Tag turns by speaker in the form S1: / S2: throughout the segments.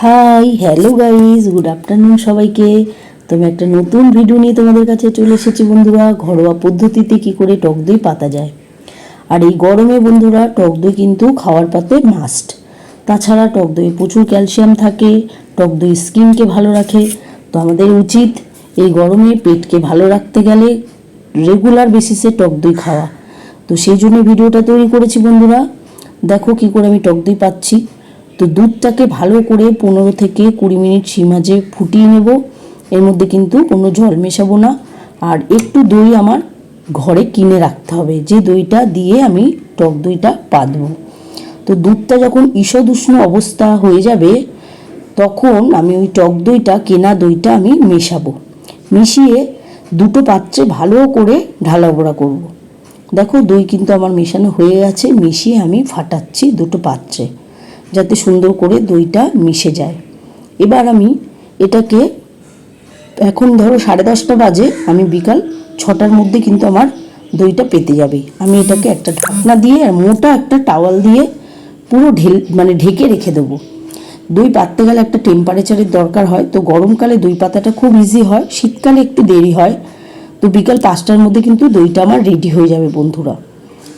S1: Hi hello guys, good afternoon সবাইকে। তো আমি একটা নতুন ভিডিও নিয়ে তোমাদের কাছে চলে এসেছি বন্ধুরা। ঘরোয়া পদ্ধতিতে কি করে টক দই পাতা যায়। আর এই গরমে বন্ধুরা টক দই কিন্তু খাওয়ার পাতে মাস্ট। তাছাড়া টক দই প্রচুর ক্যালসিয়াম থাকে, টক দই স্কিনকে ভালো রাখে। তো আমাদের উচিত এই গরমে পেটকে ভালো রাখতে গেলে রেগুলার বেসিসে টক দই খাওয়া। তো সেই জন্য ভিডিওটা তৈরি করেছি বন্ধুরা। দেখো কি করে আমি টক দই পাচ্ছি। তো দুধটাকে ভালো করে 15 থেকে 20 মিনিট সিমাজে ফুটিয়ে নেব। এর মধ্যে কিন্তু কোনো জল মেশাবো না। আর একটু দই আমার ঘরে কিনে রাখতে হবে, যে দইটা দিয়ে আমি টক দইটা পাতবো। তো দুধটা যখন ঈষৎ উষ্ণ অবস্থা হয়ে যাবে তখন আমি ওই টক দইটা, কেনা দইটা আমি মেশাবো। মিশিয়ে দুটো পাত্রে ভালো করে ঢালাবোড়া করব। দেখো দই কিন্তু আমার মেশানো হয়ে গেছে। মিশিয়ে আমি ফাটাচ্ছি দুটো পাত্রে, যাতে সুন্দর করে দইটা মিশে যায়। এবার আমি এটাকে, এখন ধরো 10:30 বাজে, আমি বিকাল 6টার মধ্যে কিন্তু আমার দইটা পেতে যাবে। আমি এটাকে একটা ঢাকনা দিয়ে আর মোটা একটা টাওয়াল দিয়ে পুরো ঢেকে রেখে দেবো। দই পাততে গেলে একটা টেম্পারেচারের দরকার হয়। তো গরমকালে দই পাতাটা খুব ইজি হয়, শীতকালে একটু দেরি হয়। তো বিকাল 5টার মধ্যে কিন্তু দইটা আমার রেডি হয়ে যাবে বন্ধুরা।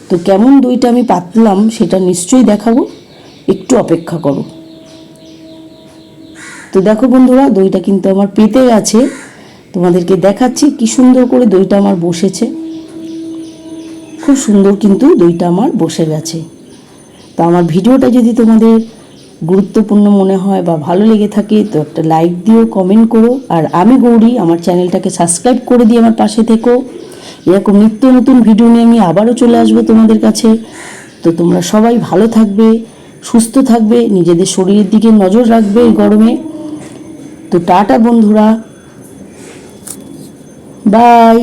S1: তো কেমন দইটা আমি পাতলাম সেটা নিশ্চয়ই দেখাবো, একটু অপেক্ষা করো। তো দেখো বন্ধুরা, দইটা কিন্তু আমার পেতে গেছে। তোমাদেরকে দেখাচ্ছি কি সুন্দর করে দইটা আমার বসেছে। খুব সুন্দর কিন্তু দইটা আমার বসে গেছে। তো আমার ভিডিওটা যদি তোমাদের গুরুত্বপূর্ণ মনে হয় বা ভালো লেগে থাকে তো একটা লাইক দিও, কমেন্ট করো। আর আমি গৌরী, আমার চ্যানেলটাকে সাবস্ক্রাইব করে দিয়ে আমার পাশে থেকো। এরকম নিত্য নতুন ভিডিও নিয়ে আমি আবারও চলে আসবো তোমাদের কাছে। তো তোমরা সবাই ভালো থাকবে, সুস্থ থাকবে, নিজেদের শরীরের দিকে নজর রাখবে এই গরমে। তো টাটা বন্ধুরা, বাই।